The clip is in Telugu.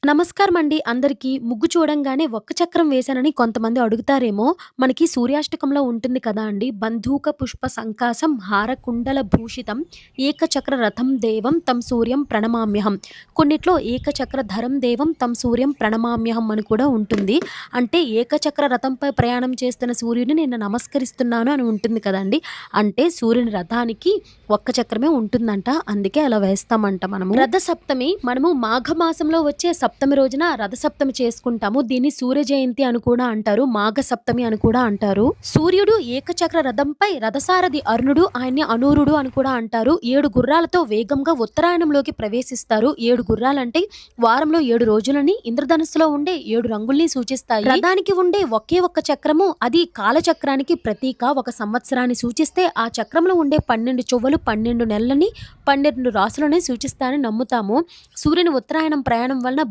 నమస్కారం అండి అందరికీ. ముగ్గు చూడంగానే ఒక్క చక్రం వేశానని కొంతమంది అడుగుతారేమో! మనకి సూర్యాష్టకంలో ఉంటుంది కదా అండి. బంధూక పుష్ప సంకాసం హారకుండల భూషితం ఏకచక్ర రథం దేవం తం సూర్యం ప్రణమామ్యహం. కొన్నిట్లో ఏకచక్ర ధరం దేవం తం సూర్యం ప్రణమామ్యహం అని కూడా ఉంటుంది. అంటే ఏకచక్ర రథంపై ప్రయాణం చేస్తున్న సూర్యుడిని నేను నమస్కరిస్తున్నాను అని ఉంటుంది కదండీ. అంటే సూర్యుని రథానికి ఒక్క చక్రమే ఉంటుందంట. అందుకే అలా వేస్తామంట మనము. రథ సప్తమి మనము మాఘమాసంలో వచ్చే సప్తమి రోజున రథసప్తమి చేసుకుంటాము. దీన్ని సూర్య జయంతి అని కూడా అంటారు. మాఘ సప్తమి అని కూడా అంటారు. సూర్యుడు ఏకచక్ర రథంపై రథసారథి అరుణుడు, ఆయన్ని అనూరుడు అని కూడా అంటారు. 7 గుర్రాలతో వేగంగా ఉత్తరాయణంలోకి ప్రవేశిస్తారు. 7 గుర్రాలంటే వారంలో 7 రోజులని, ఇంద్రధనుస్సులో ఉండే 7 రంగుల్ని సూచిస్తాయి. రథానికి ఉండే ఒకే ఒక్క చక్రము, అది కాలచక్రానికి ప్రతీక. ఒక సంవత్సరాన్ని సూచిస్తే ఆ చక్రంలో ఉండే 12 చువ్వలు 12 నెలలని 12 రాసులని సూచిస్తాయని నమ్ముతాము. సూర్యుని ఉత్తరాయణం ప్రయాణం వలన